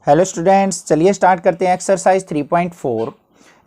Hello students, चलिए start करते हैं एक्सरसाइज 3.4।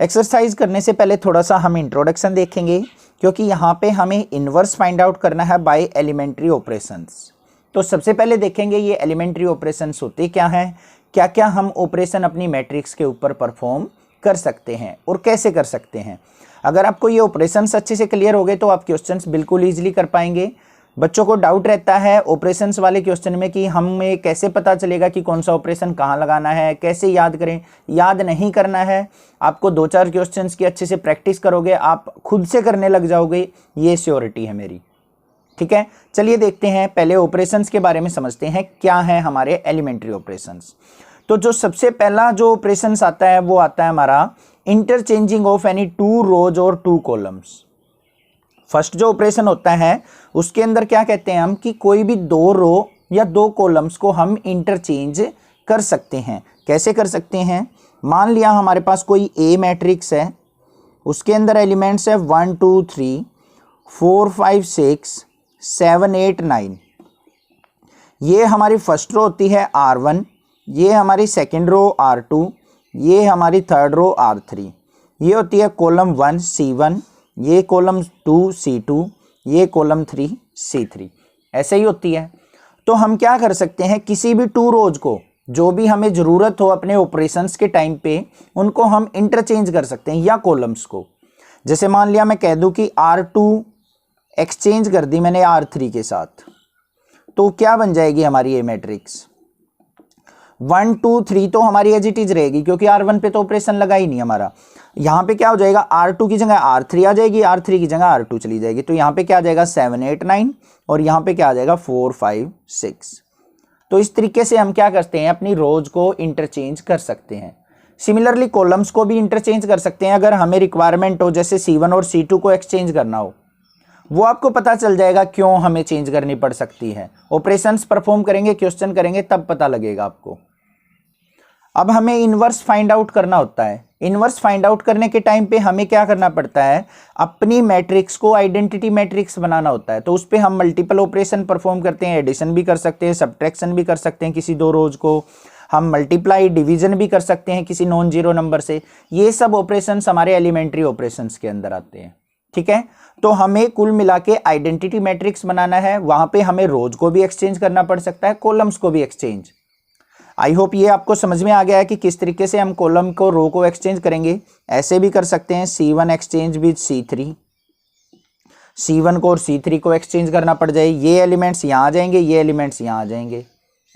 एक्सरसाइज करने से पहले थोड़ा सा हम इंट्रोडक्शन देखेंगे, क्योंकि यहाँ पे हमें इन्वर्स फाइंड आउट करना है बाय एलिमेंट्री ऑपरेशंस। तो सबसे पहले देखेंगे ये एलिमेंट्री ऑपरेशंस होते क्या हैं, क्या क्या हम ऑपरेशन अपनी मैट्रिक्स के ऊपर परफॉर्म कर सकते हैं और कैसे कर सकते हैं। अगर आपको ये ऑपरेशंस अच्छे से क्लियर हो गए तो आप क्वेश्चंस बिल्कुल ईजिली कर पाएंगे। बच्चों को डाउट रहता है ऑपरेशंस वाले क्वेश्चन में कि हमें कैसे पता चलेगा कि कौन सा ऑपरेशन कहाँ लगाना है, कैसे याद करें। याद नहीं करना है, आपको 2-4 क्वेश्चंस की अच्छे से प्रैक्टिस करोगे, आप खुद से करने लग जाओगे, ये श्योरिटी है मेरी। ठीक है, चलिए देखते हैं, पहले ऑपरेशंस के बारे में समझते हैं क्या है हमारे एलिमेंट्री ऑपरेशंस। तो जो सबसे पहला जो ऑपरेशंस आता है वो आता है हमारा इंटरचेंजिंग ऑफ एनी 2 रोज और 2 कॉलम्स। फर्स्ट जो ऑपरेशन होता है उसके अंदर क्या कहते हैं हम कि कोई भी 2 रो या 2 कॉलम्स को हम इंटरचेंज कर सकते हैं। कैसे कर सकते हैं, मान लिया हमारे पास कोई ए मैट्रिक्स है, उसके अंदर एलिमेंट्स है 1 2 3 4 5 6 7 8 9। ये हमारी फर्स्ट रो होती है R1, ये हमारी सेकेंड रो R2, ये हमारी थर्ड रो R3। ये होती है कॉलम 1 C1, ये कॉलम 2 C2, ये कॉलम 3 C3। ऐसे ही होती है। तो हम क्या कर सकते हैं, किसी भी 2 रोज को जो भी हमें ज़रूरत हो अपने ऑपरेशंस के टाइम पे उनको हम इंटरचेंज कर सकते हैं, या कॉलम्स को। जैसे मान लिया मैं कह दूं कि R2 एक्सचेंज कर दी मैंने R3 के साथ, तो क्या बन जाएगी हमारी ये मैट्रिक्स 1 2 3 तो हमारी एज इट इज रहेगी, क्योंकि R1 पे तो ऑपरेशन लगा ही नहीं हमारा। यहाँ पे क्या हो जाएगा, R2 की जगह R3 आ जाएगी, R3 की जगह R2 चली जाएगी। तो यहाँ पे क्या आ जाएगा 7 8 9, और यहाँ पे क्या आ जाएगा 4 5 6। तो इस तरीके से हम क्या करते हैं, अपनी रोज को इंटरचेंज कर सकते हैं। सिमिलरली कॉलम्स को भी इंटरचेंज कर सकते हैं। अगर हमें रिक्वायरमेंट हो, जैसे C1 और C2 को एक्सचेंज करना हो, वो आपको पता चल जाएगा क्यों हमें चेंज करनी पड़ सकती है। ऑपरेशंस परफॉर्म करेंगे, क्वेश्चन करेंगे, तब पता लगेगा आपको। अब हमें इनवर्स फाइंड आउट करना होता है। इनवर्स फाइंड आउट करने के टाइम पे हमें क्या करना पड़ता है, अपनी मैट्रिक्स को आइडेंटिटी मैट्रिक्स बनाना होता है। तो उस पर हम मल्टीपल ऑपरेशन परफॉर्म करते हैं, एडिशन भी कर सकते हैं, सब्ट्रैक्शन भी कर सकते हैं। किसी 2 रोज को हम मल्टीप्लाई डिवीजन भी कर सकते हैं किसी नॉन जीरो नंबर से। ये सब ऑपरेशंस हमारे एलिमेंट्री ऑपरेशंस के अंदर आते हैं। ठीक है, तो हमें कुल मिला के आइडेंटिटी मैट्रिक्स बनाना है। वहां पे हमें रोज को भी एक्सचेंज करना पड़ सकता है, कॉलम्स को भी एक्सचेंज। आई होप ये आपको समझ में आ गया है कि किस तरीके से हम कॉलम को रो को एक्सचेंज करेंगे। ऐसे भी कर सकते हैं, C1 exchange with C3, C1 को और C3 को एक्सचेंज करना पड़ जाए, ये एलिमेंट्स यहाँ आ जाएंगे, ये एलिमेंट्स यहाँ आ जाएंगे।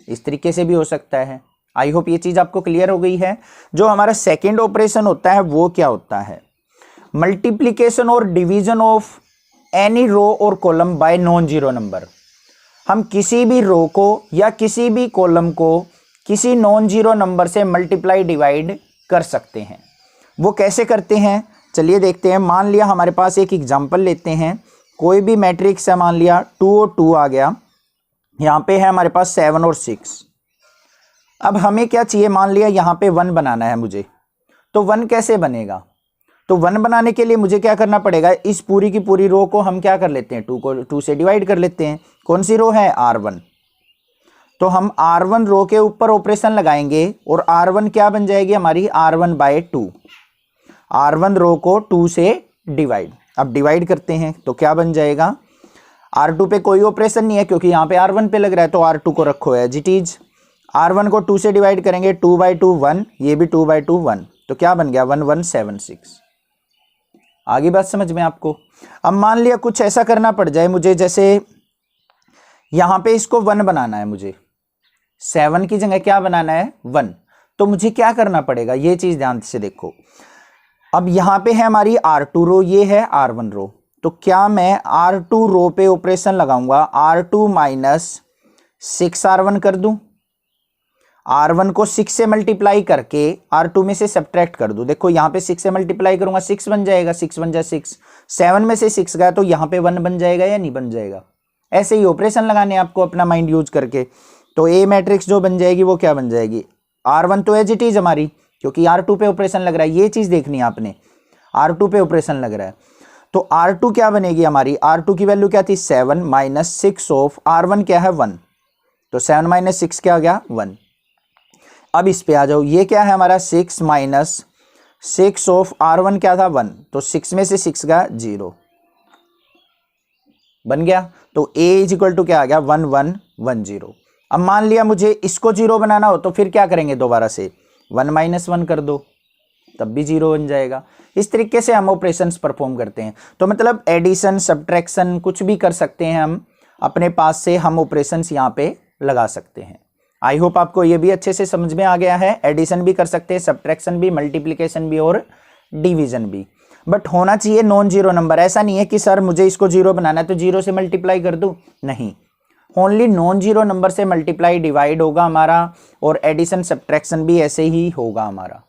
इस तरीके से भी हो सकता है। आई होप ये चीज़ आपको क्लियर हो गई है। जो हमारा सेकेंड ऑपरेशन होता है वो क्या होता है, मल्टीप्लीकेशन और डिवीजन ऑफ एनी रो और column by non zero number. हम किसी भी रो को या किसी भी कॉलम को किसी नॉन जीरो नंबर से मल्टीप्लाई डिवाइड कर सकते हैं। वो कैसे करते हैं, चलिए देखते हैं। मान लिया हमारे पास एक एग्जांपल लेते हैं, कोई भी मैट्रिक्स है, मान लिया 2 और 2 आ गया, यहाँ पे है हमारे पास 7 और 6। अब हमें क्या चाहिए, मान लिया यहाँ पे 1 बनाना है मुझे। तो 1 कैसे बनेगा, तो 1 बनाने के लिए मुझे क्या करना पड़ेगा, इस पूरी की पूरी रो को हम क्या कर लेते हैं, 2 को 2 से डिवाइड कर लेते हैं। कौन सी रो है, R1। तो हम R1 रो के ऊपर ऑपरेशन लगाएंगे और R1 क्या बन जाएगी हमारी, R1 बाय 2। R1 रो को 2 से डिवाइड, अब डिवाइड करते हैं तो क्या बन जाएगा, R2 पे कोई ऑपरेशन नहीं है क्योंकि यहाँ पे R1 पे लग रहा है, तो R2 को रखो एज इट इज। R1 को 2 से डिवाइड करेंगे, 2 बाई 2 1, ये भी 2 बाई 2 1, तो क्या बन गया 1 1 7 6। आगे बात समझ में आपको। अब मान लिया कुछ ऐसा करना पड़ जाए मुझे, जैसे यहाँ पे इसको 1 बनाना है मुझे, 7 की जगह क्या बनाना है 1, तो मुझे क्या करना पड़ेगा, ये चीज ध्यान से देखो। अब यहाँ पे है हमारी R2 रो, ये है R1 रो, तो क्या मैं R2 रो पे ऑपरेशन लगाऊंगा, R2 माइनस 6R1 कर दूं, R1 को 6 से मल्टीप्लाई करके R2 में से सब्ट्रैक्ट कर दूं। देखो यहाँ पे 6 से मल्टीप्लाई करूंगा 6 बन जाएगा, 6 बन जाए 6, 7 में से 6 गया तो यहाँ पे 1 बन जाएगा या नहीं बन जाएगा। ऐसे ही ऑपरेशन लगाने आपको अपना माइंड यूज करके। तो ए मैट्रिक्स जो बन जाएगी वो क्या बन जाएगी, R1 तो एज इट इज हमारी, क्योंकि R2 पे ऑपरेशन लग रहा है, ये चीज देखनी है आपने, R2 पे ऑपरेशन लग रहा है। तो R2 क्या बनेगी हमारी, R2 की वैल्यू क्या थी 7 माइनस 6 ऑफ R1 क्या है 1, तो 7 माइनस 6 क्या हो गया 1। अब इस पे आ जाओ, ये क्या है हमारा 6 माइनस 6 ऑफ R1 क्या था 1, तो 6 में से 6 का 0 बन गया। तो A इज इक्वल टू क्या आ गया 1 1 1 0। अब मान लिया मुझे इसको 0 बनाना हो तो फिर क्या करेंगे, दोबारा से 1 माइनस 1 कर दो, तब भी 0 बन जाएगा। इस तरीके से हम ऑपरेशंस परफॉर्म करते हैं। तो मतलब एडिशन सब्ट्रैक्शन कुछ भी कर सकते हैं हम अपने पास से, हम ऑपरेशंस यहाँ पे लगा सकते हैं। आई होप आपको ये भी अच्छे से समझ में आ गया है। एडिशन भी कर सकते हैं, सब्ट्रैक्शन भी, मल्टीप्लिकेशन भी और डिवीजन भी, बट होना चाहिए नॉन जीरो नंबर। ऐसा नहीं है कि सर मुझे इसको 0 बनाना है तो 0 से मल्टीप्लाई कर दूं, नहीं, ओनली नॉन जीरो नंबर से मल्टीप्लाई डिवाइड होगा हमारा, और एडिशन सब्ट्रैक्शन भी ऐसे ही होगा हमारा।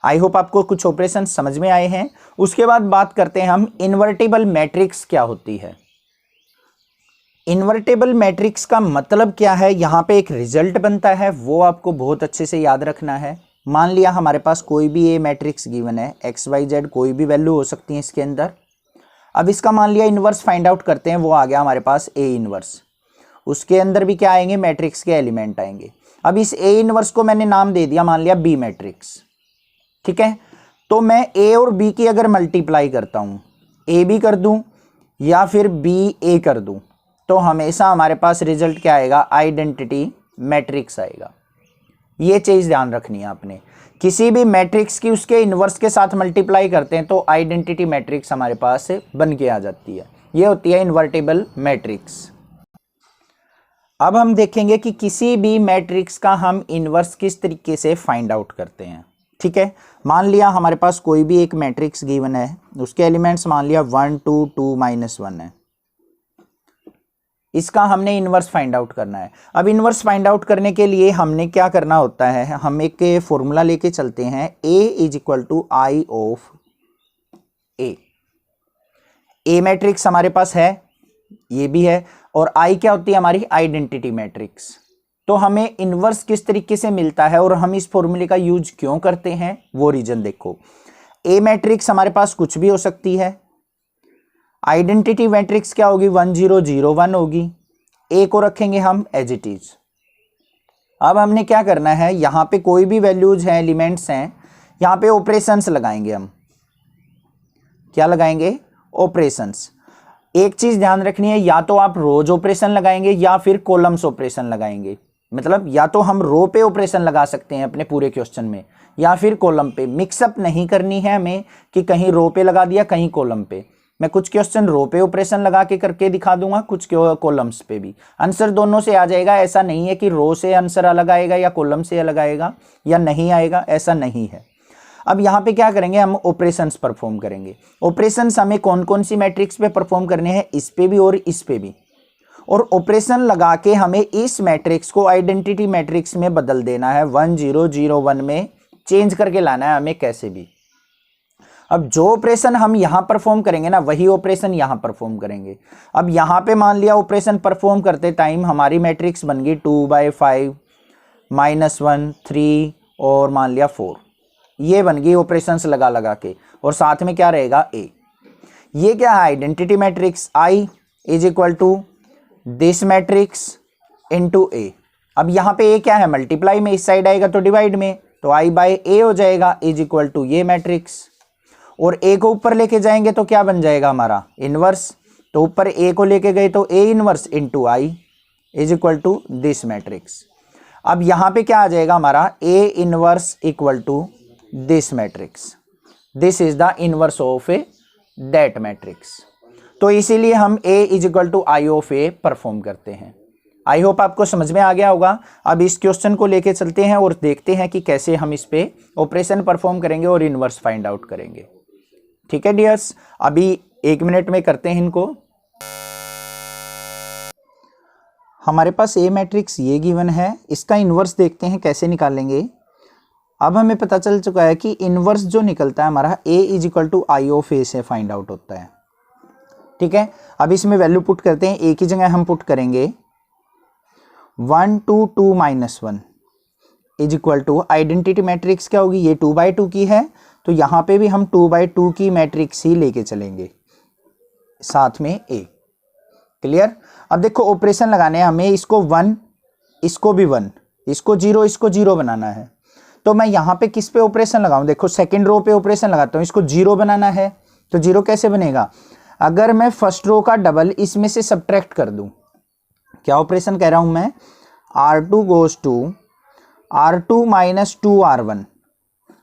आई होप आपको कुछ ऑपरेशन समझ में आए हैं। उसके बाद बात करते हैं हम इन्वर्टिबल मैट्रिक्स क्या होती है। इन्वर्टेबल मैट्रिक्स का मतलब क्या है, यहां पे एक रिजल्ट बनता है, वो आपको बहुत अच्छे से याद रखना है। मान लिया हमारे पास कोई भी ए मैट्रिक्स गिवन है, एक्स वाई जेड कोई भी वैल्यू हो सकती है इसके अंदर। अब इसका मान लिया इन्वर्स फाइंड आउट करते हैं, वो आ गया हमारे पास ए इन्वर्स। उसके अंदर भी क्या आएंगे, मैट्रिक्स के एलिमेंट आएंगे। अब इस ए इन्वर्स को मैंने नाम दे दिया, मान लिया बी मैट्रिक्स, ठीक है। तो मैं ए और बी की अगर मल्टीप्लाई करता हूं, ए बी कर दूं या फिर बी ए कर दूं, तो हमेशा हमारे पास रिजल्ट क्या आएगा, आइडेंटिटी मैट्रिक्स आएगा। ये चीज ध्यान रखनी है आपने, किसी भी मैट्रिक्स की उसके इन्वर्स के साथ मल्टीप्लाई करते हैं तो आइडेंटिटी मैट्रिक्स हमारे पास बन के आ जाती है। ये होती है इन्वर्टेबल मैट्रिक्स। अब हम देखेंगे कि किसी भी मैट्रिक्स का हम इन्वर्स किस तरीके से फाइंड आउट करते हैं, ठीक है। मान लिया हमारे पास कोई भी एक मैट्रिक्स गिवन है, उसके एलिमेंट्स मान लिया 1 2 2 -1 है, इसका हमने इन्वर्स फाइंड आउट करना है। अब इन्वर्स फाइंड आउट करने के लिए हमने क्या करना होता है, हम एक फॉर्मूला लेके चलते हैं, A is equal to I of A. A matrix हमारे पास है, ये भी है, और आई क्या होती है हमारी आइडेंटिटी मैट्रिक्स। तो हमें इन्वर्स किस तरीके से मिलता है और हम इस फॉर्मूले का यूज क्यों करते हैं, वो रीजन देखो। ए मैट्रिक्स हमारे पास कुछ भी हो सकती है, आइडेंटिटी मैट्रिक्स क्या होगी 1 0 0 1 होगी, ए को रखेंगे हम एज इट इज। अब हमने क्या करना है, यहां पे कोई भी वैल्यूज हैं, एलिमेंट्स हैं, यहां पे ऑपरेशंस लगाएंगे हम। क्या लगाएंगे, ऑपरेशंस। एक चीज ध्यान रखनी है, या तो आप रोज ऑपरेशन लगाएंगे या फिर कॉलम्स ऑपरेशन लगाएंगे। मतलब या तो हम रो पे ऑपरेशन लगा सकते हैं अपने पूरे क्वेश्चन में, या फिर कॉलम पे। मिक्सअप नहीं करनी है हमें कि कहीं रो पे लगा दिया कहीं कॉलम पे। मैं कुछ क्वेश्चन रो पे ऑपरेशन लगा के करके दिखा दूंगा, कुछ कॉलम्स पे भी। आंसर दोनों से आ जाएगा, ऐसा नहीं है कि रो से आंसर अलग आएगा या कॉलम से अलग आएगा या नहीं आएगा, ऐसा नहीं है। अब यहाँ पे क्या करेंगे, हम ऑपरेशंस परफॉर्म करेंगे। ऑपरेशंस हमें कौन कौन सी मैट्रिक्स पे परफॉर्म करने हैं, इस पे भी और इस पे भी। और ऑपरेशन लगा के हमें इस मैट्रिक्स को आइडेंटिटी मैट्रिक्स में बदल देना है, 1 0 0 1 में चेंज करके लाना है हमें कैसे भी। अब जो ऑपरेशन हम यहां परफॉर्म करेंगे ना, वही ऑपरेशन यहां परफॉर्म करेंगे। अब यहां पे मान लिया ऑपरेशन परफॉर्म करते टाइम हमारी मैट्रिक्स बन गई 2/5 -1 3 और मान लिया 4, ये बन गई ऑपरेशंस लगा लगा के। और साथ में क्या रहेगा, ए। ये क्या है, identity matrix, I is equal to this matrix into A. अब यहां पे ए क्या है, मल्टीप्लाई में, इस साइड आएगा तो डिवाइड में, तो आई बाय ए हो जाएगा इज इक्वल टू ये मैट्रिक्स। और ए को ऊपर लेके जाएंगे तो क्या बन जाएगा हमारा, इनवर्स। तो ऊपर ए को लेके गए तो A inverse into I is equal to this matrix. अब यहां पे क्या आ जाएगा हमारा, A inverse equal to this matrix, this is the inverse of A that matrix. तो इसीलिए हम A is equal to I of A perform करते हैं। आई होप आपको समझ में आ गया होगा। अब इस क्वेश्चन को लेके चलते हैं और देखते हैं कि कैसे हम इस पे ऑपरेशन परफॉर्म करेंगे और इनवर्स फाइंड आउट करेंगे। ठीक है डियर्स, अभी 1 मिनट में करते हैं इनको। हमारे पास ए मैट्रिक्स ये गिवन है, इसका इनवर्स देखते हैं कैसे निकालेंगे। अब हमें पता चल चुका है कि इनवर्स जो निकलता है हमारा, A is equal to I of A से फाइंड आउट होता है। ठीक है, अब इसमें वैल्यू पुट करते हैं। ए की जगह हम पुट करेंगे 1 2 2 -1 is equal to, identity matrix क्या होगी, ये 2/2 की है, तो यहां पे भी हम 2/2 की मैट्रिक्स ही लेके चलेंगे, साथ में ए। क्लियर। अब देखो ऑपरेशन लगाने हैं हमें, इसको 1 इसको भी 1, इसको जीरो बनाना है। तो मैं यहाँ पे किस पे ऑपरेशन लगाऊं, देखो सेकंड रो पे ऑपरेशन लगाता हूँ, इसको जीरो बनाना है। तो जीरो कैसे बनेगा, अगर मैं फर्स्ट रो का डबल इसमें से सब्ट्रैक्ट कर दूं, क्या ऑपरेशन कह रहा हूं मैं, R2 goes to R2 minus 2R1।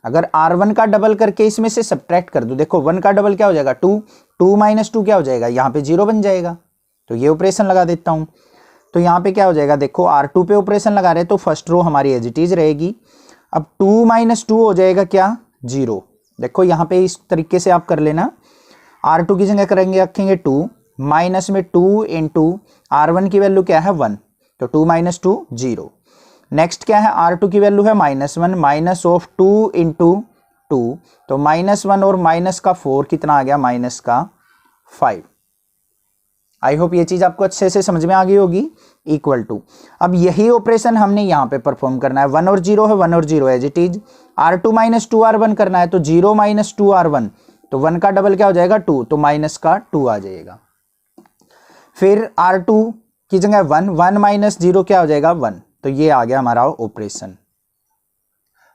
अगर R1 का डबल करके इसमें से सब्ट्रैक्ट कर दूं, देखो 1 का डबल क्या हो जाएगा 2, 2 माइनस 2 क्या हो जाएगा, यहाँ पे जीरो बन जाएगा। तो ये ऑपरेशन लगा देता हूं। तो यहाँ पे क्या हो जाएगा, देखो R2 पे ऑपरेशन लगा रहे तो फर्स्ट रो हमारी एज इट इज रहेगी। अब 2 माइनस 2 हो जाएगा क्या, जीरो। देखो यहाँ पे इस तरीके से आप कर लेना, R2 की जगह करेंगे रखेंगे 2, माइनस में 2 इंटू R1 की वैल्यू क्या है 1, तो 2 माइनस 2 जीरो। नेक्स्ट क्या है, R2 की वैल्यू है -1, माइनस ऑफ 2 इंटू 2, तो -1 और माइनस का 4 कितना आ गया, माइनस का 5। आई होप ये चीज आपको अच्छे से समझ में आ गई होगी। इक्वल टू, अब यही ऑपरेशन हमने यहाँ पे परफॉर्म करना है, 1 और 0 है, 1 और 0 as it is. R2 minus 2R1 करना है, तो 0 माइनस 2R1, तो 1 का डबल क्या हो जाएगा 2, तो माइनस का 2 आ जाएगा। फिर R2 की जगह 1, 1 माइनस 0 क्या हो जाएगा 1, तो ये आ गया हमारा ऑपरेशन।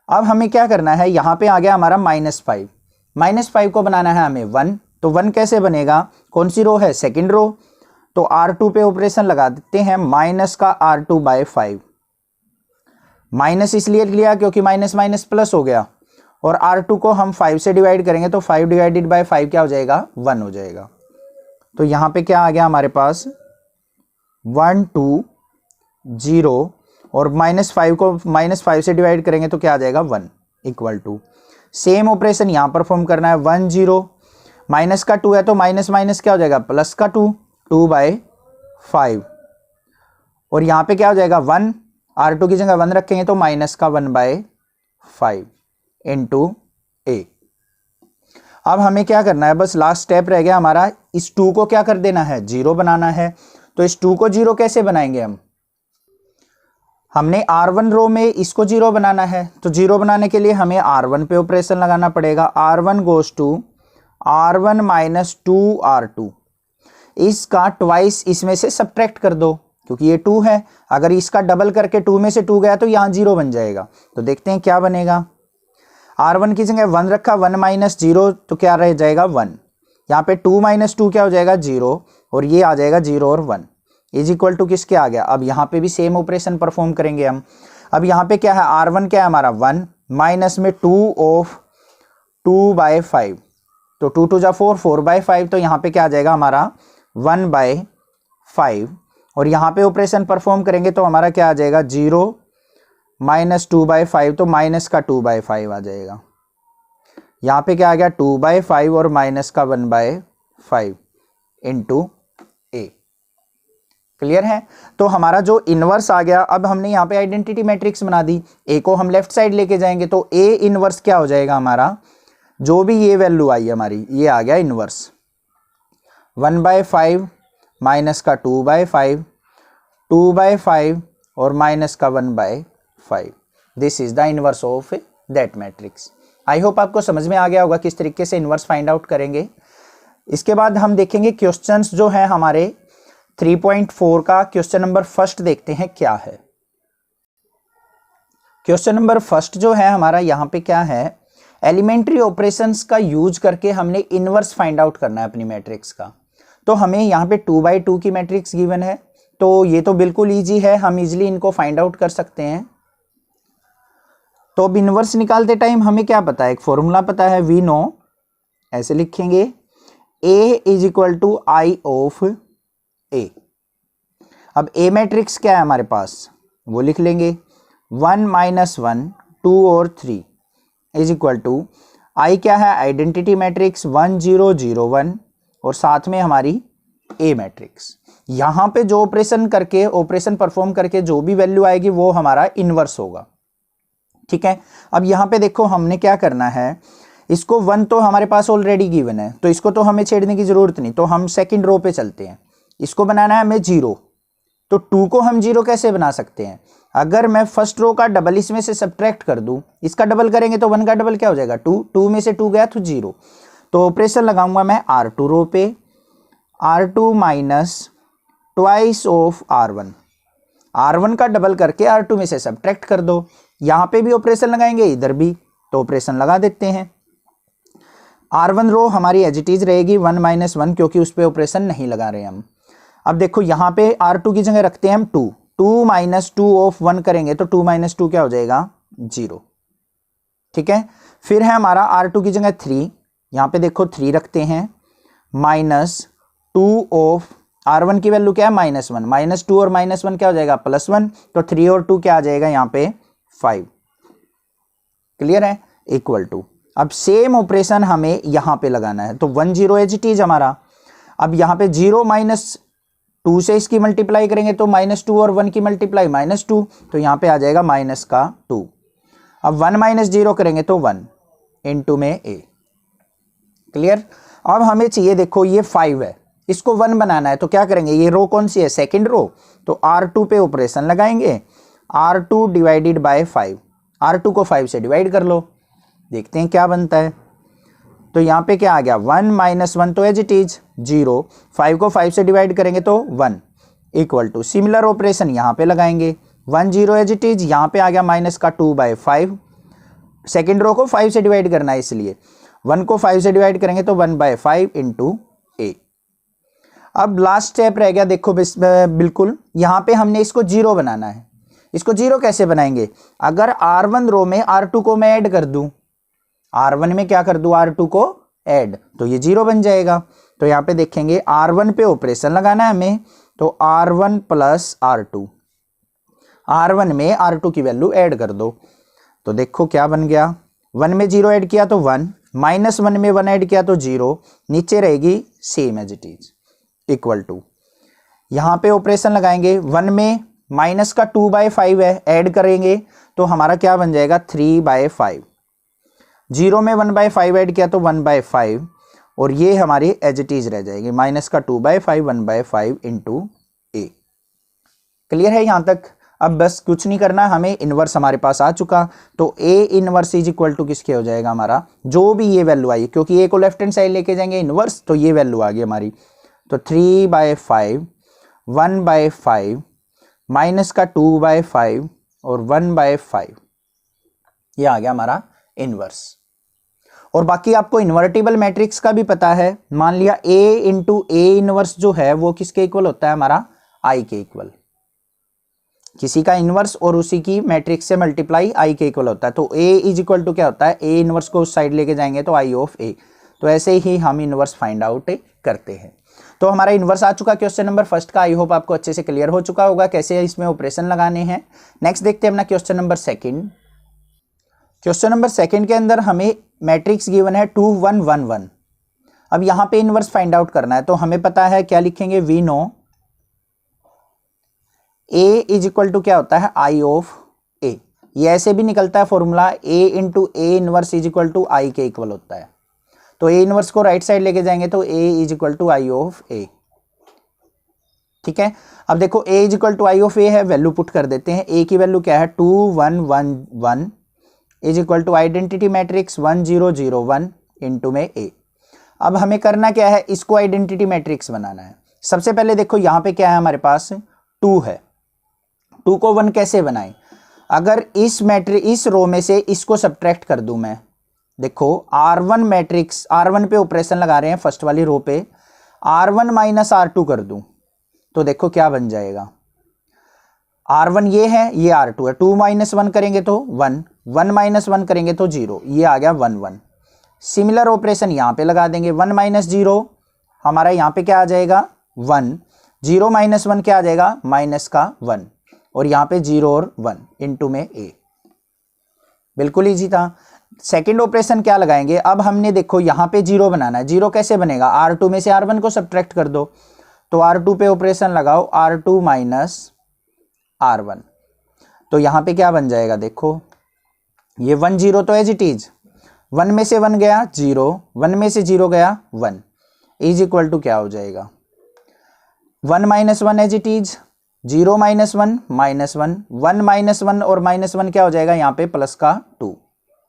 अब हमें क्या करना है, यहां पे आ गया हमारा -5, -5 को बनाना है हमें 1, तो 1 कैसे बनेगा, कौन सी रो है, सेकंड रो। तो R2 पे ऑपरेशन लगा देते हैं, माइनस का R2 बाय 5। माइनस इसलिए लिया क्योंकि माइनस माइनस प्लस हो गया, और R2 को हम 5 से डिवाइड करेंगे तो 5 डिवाइडेड बाय 5 क्या हो जाएगा, 1 हो जाएगा। तो यहां पे क्या आ गया हमारे पास 1 2 0, और -5 को -5 से डिवाइड करेंगे तो क्या आ जाएगा 1 इक्वल टू। सेम ऑपरेशन यहां परफॉर्म करना है, 1 0, माइनस का 2 है तो माइनस माइनस क्या हो जाएगा प्लस का 2, 2 बाय 5, और यहां पे क्या हो जाएगा 1, R2 की जगह 1 रखेंगे तो माइनस का 1 बाय 5 इंटू ए। अब हमें क्या करना है, बस लास्ट स्टेप रह गया हमारा, इस 2 को क्या कर देना है, जीरो बनाना है। तो इस 2 को जीरो कैसे बनाएंगे हमने R1 रो में इसको जीरो बनाना है, तो जीरो बनाने के लिए हमें R1 पे ऑपरेशन लगाना पड़ेगा। R1 goes to R1 minus 2R2, इसका ट्वाइस इसमें से सब्ट्रैक्ट कर दो क्योंकि ये 2 है, अगर इसका डबल करके 2 में से 2 गया तो यहां जीरो बन जाएगा। तो देखते हैं क्या बनेगा, R1 की जगह 1 रखा, 1 माइनस 0 तो क्या रह जाएगा 1, यहाँ पे 2 माइनस 2 क्या हो जाएगा 0, और ये आ जाएगा 0 और 1 इज इक्वल टू किसके आ गया। अब यहाँ पे भी सेम ऑपरेशन परफॉर्म करेंगे हम। अब यहाँ पे क्या है, R1 क्या है हमारा 1, माइनस में 2 ऑफ 2 बाय 5, तो 2 2 जा 4, 4 बाय 5, तो यहाँ पे क्या आ जाएगा हमारा 1 बाय 5, और यहाँ पे ऑपरेशन परफॉर्म करेंगे तो हमारा क्या आ जाएगा 0 माइनस 2 बाय 5, तो माइनस का 2 बाय 5 आ जाएगा। यहाँ पे क्या आ गया 2 बाय 5 और माइनस का 1 बाय 5 इंटू ए। क्लियर है, तो हमारा जो इनवर्स आ गया। अब हमने यहाँ पे आइडेंटिटी मैट्रिक्स बना दी, ए को हम लेफ्ट साइड लेके जाएंगे तो ए इनवर्स क्या हो जाएगा हमारा, जो भी ये वैल्यू आई हमारी ये आ गया इनवर्स, 1 बाय 5 माइनस का 2 बाय 5, 2 बाय 5 और माइनस का 1 by 5। This is the inverse of that matrix. I hope आपको समझ में आ गया होगा किस तरीके से इनवर्स फाइंड आउट करेंगे। इसके बाद हम देखेंगे क्वेश्चंस जो है हमारे 3.4 का क्वेश्चन नंबर फर्स्ट देखते हैं क्या है। क्वेश्चन नंबर फर्स्ट जो है हमारा यहाँ पे क्या है, एलिमेंट्री ऑपरेशंस का यूज करके हमने इनवर्स फाइंड आउट करना है अपनी मैट्रिक्स का। तो हमें यहाँ पे 2 बाई 2 की मैट्रिक्स गिवन है, तो ये तो बिल्कुल इजी है, हम इजीली इनको फाइंड आउट कर सकते हैं। तो अब इनवर्स निकालते टाइम हमें क्या पता है, एक फॉर्मूला पता है, वी नो, ऐसे लिखेंगे A is equal to I of A. अब ए मैट्रिक्स क्या है हमारे पास वो लिख लेंगे, 1 माइनस 1 2 और 3 इज इक्वल टू आई क्या है, आइडेंटिटी मैट्रिक्स 1 0 0 1 और साथ में हमारी ए मैट्रिक्स। यहां पे जो ऑपरेशन परफॉर्म करके जो भी वैल्यू आएगी वो हमारा इनवर्स होगा। ठीक है, अब यहां पे देखो हमने क्या करना है, इसको 1 तो हमारे पास ऑलरेडी गिवन है तो इसको तो हमें छेड़ने की जरूरत नहीं, तो हम सेकंड रो पे चलते हैं। इसको बनाना है हमें 0, तो 2 को हम 0 कैसे बना सकते हैं, अगर मैं फर्स्ट रो का डबल इसमें से सब्ट्रैक्ट कर दूं, इसका डबल करेंगे तो 1 का डबल क्या हो जाएगा 2, 2 में से 2 गया तो 0, तो ऑपरेशन लगाऊंगा मैं R2 रो पे, R2 minus twice of R1। R1 का डबल करके R2 में से सब्ट्रैक्ट कर दो। यहाँ पे भी ऑपरेशन लगाएंगे, इधर भी, तो ऑपरेशन लगा देते हैं। R1 रो हमारी एज इट इज रहेगी 1 - 1, क्योंकि उस पर ऑपरेशन नहीं लगा रहे हम। अब देखो यहाँ पे R2 की जगह रखते हैं हम 2, 2 - 2 ऑफ 1 करेंगे तो 2 - 2 क्या हो जाएगा, 0। ठीक है, फिर है हमारा R2 की जगह 3, यहाँ पे देखो 3 रखते हैं, -2 ऑफ R1 की वैल्यू क्या है, -1, -2 और -1 क्या हो जाएगा, +1, तो 3 और 2 क्या आ जाएगा यहाँ पे, 5। क्लियर है, इक्वल टू। अब सेम ऑपरेशन हमें यहाँ पे लगाना है, तो 1 0 एज इट इज हमारा। अब यहाँ पे 0 - 2 से इसकी मल्टीप्लाई करेंगे तो -2 और 1 की मल्टीप्लाई -2, तो यहाँ पे आ जाएगा -2। अब 1 - 0 करेंगे तो 1 इंटू में a। क्लियर। अब हमें चाहिए, देखो ये 5 है, इसको 1 बनाना है, तो क्या करेंगे, ये रो कौन सी है, सेकंड रो, तो R2 पे ऑपरेशन लगाएंगे, R2 डिवाइडेड बाय 5, R2 को 5 से डिवाइड कर लो, देखते हैं क्या बनता है। तो यहाँ पे क्या आ गया, 1 - 1 तो एज इट इज 0, 5 को 5 से डिवाइड करेंगे तो 1, इक्वल टू सिमिलर ऑपरेशन यहाँ पे लगाएंगे, 1 0 एज इट इज, यहाँ पे आ गया -2/5, सेकेंड रो को 5 से डिवाइड करना है, इसलिए 1 को 5 से डिवाइड करेंगे तो 1/5 इंटू a। अब लास्ट स्टेप रह गया, देखो बिल्कुल यहाँ पे हमने इसको 0 बनाना है। इसको 0 कैसे बनाएंगे, अगर R1 रो में R2 को मैं ऐड कर दूं, R1 में क्या कर दूं, R2 को ऐड, तो ये 0 बन जाएगा। तो यहाँ पे देखेंगे R1 पे ऑपरेशन लगाना है हमें, तो R1 + R2, R1 में R2 की वैल्यू ऐड कर दो, तो देखो क्या बन गया, 1 में 0 ऐड किया तो 1, -1 में 1 ऐड किया तो 0, नीचे रहेगी same as it is, equal to. यहाँ पे ऑपरेशन लगाएंगे, 1 में -2/5 है, ऐड करेंगे तो हमारा क्या बन जाएगा, 3/5, 0 में 1/5 ऐड किया तो 1/5, और ये हमारी एज इट इज रह जाएगी, -2/5 1/5 इंटू a। क्लियर है यहाँ तक। अब बस कुछ नहीं करना, हमें इनवर्स हमारे पास आ चुका, तो a inverse is equal to किसके हो जाएगा, हमारा जो भी ये वैल्यू आई, क्योंकि a को लेफ्ट हैंड साइड लेके जाएंगे इनवर्स, तो ये वैल्यू आ गई हमारी, तो 3/5 1/5 -2/5 और 1/5, ये आ गया हमारा इनवर्स। और बाकी आपको इन्वर्टिबल मैट्रिक्स का भी पता है, मान लिया a इंटू a इनवर्स जो है वो किसके इक्वल होता है, हमारा i के इक्वल। किसी का इनवर्स और उसी की मैट्रिक्स से मल्टीप्लाई i के इक्वल होता है, तो a इज इक्वल टू क्या होता है, a इनवर्स को उस साइड लेके जाएंगे तो i ऑफ a। तो ऐसे ही हम इनवर्स फाइंड आउट करते हैं। तो हमारा इनवर्स आ चुका क्वेश्चन नंबर फर्स्ट का, आई होप आपको अच्छे से क्लियर हो चुका होगा कैसे इसमें ऑपरेशन लगाने हैं। नेक्स्ट देखते हैं अपना question number second. Question number second के अंदर हमें मैट्रिक्स गिवन है 2 1 1 1। अब यहाँ पे इनवर्स फाइंड आउट करना है, तो हमें पता है क्या लिखेंगे, we know a is equal to क्या होता है, i ऑफ a। ये ऐसे भी निकलता है formula, a into a inverse is equal to i के इक्वल होता है, तो a इनवर्स को राइट साइड लेके जाएंगे तो a is equal to i of a। ठीक है, अब देखो a is equal to i of a है, वैल्यू पुट कर देते हैं। a की वैल्यू क्या है, 2 1 1 1 is equal to identity matrix 1 0 0 1 into में a। अब हमें करना क्या है, इसको आइडेंटिटी मैट्रिक्स बनाना है। सबसे पहले देखो यहाँ पे क्या है, हमारे पास 2 है, 2 को 1 कैसे बनाएं, अगर इस रो में से इसको सब्ट्रैक्ट कर दूं मैं, देखो R1 मैट्रिक्स, R1 पे ऑपरेशन लगा रहे हैं फर्स्ट वाली रो पे, R1 - R2 कर दूं तो देखो क्या बन जाएगा, R1 ये है, ये R2 है, 2 - 1 करेंगे तो 1, 1 - 1 करेंगे तो 0, ये आ गया 1 1। सिमिलर ऑपरेशन यहाँ पे लगा देंगे, 1 - 0 हमारा यहाँ पे क्या आ जाएगा 1, 0 - 1 क्या आ जाएगा -1, और यहाँ पे 0 और 1 इंटू में a। बिल्कुल ईजी था। सेकंड ऑपरेशन क्या लगाएंगे, अब हमने देखो यहाँ पे 0 बनाना है, 0 कैसे बनेगा, R2 में से R1 को सब्ट्रैक्ट कर दो, तो R2 पे ऑपरेशन लगाओ, R2 - R1, तो यहाँ पे क्या बन जाएगा, देखो ये 1 0 तो एज इट इज, 1 में से 1 गया 0, 1 में से 0 गया 1 इज इक्वल टू क्या हो जाएगा, 1 - 1 एज इट इज, 0 - 1 -1, 1 -1 और -1 क्या हो जाएगा, यहाँ पे प्लस का 2।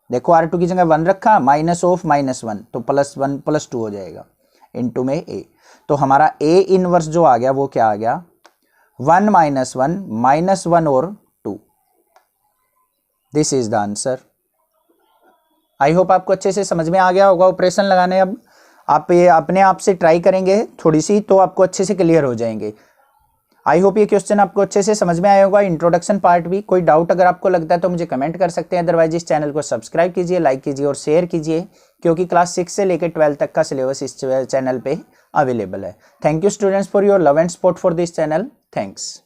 देखो R2 की जगह 1 रखा, माइनस ऑफ -1 तो +1 + 2 हो जाएगा इंटू में a। तो हमारा a इनवर्स जो आ गया वो क्या आ गया, 1 -1 -1 और 2, this is the answer. I hope आपको अच्छे से समझ में आ गया होगा ऑपरेशन लगाने। अब आप ये अपने आप से ट्राई करेंगे थोड़ी सी तो आपको अच्छे से क्लियर हो जाएंगे। आई होप ये क्वेश्चन आपको अच्छे से समझ में आया होगा, इंट्रोडक्शन पार्ट भी। कोई डाउट अगर आपको लगता है तो मुझे कमेंट कर सकते हैं, अदरवाइज इस चैनल को सब्सक्राइब कीजिए, लाइक कीजिए और शेयर कीजिए, क्योंकि क्लास 6 से लेकर 12 तक का सिलेबस इस चैनल पे अवेलेबल है। Thank you students for your love and support for this channel. Thanks.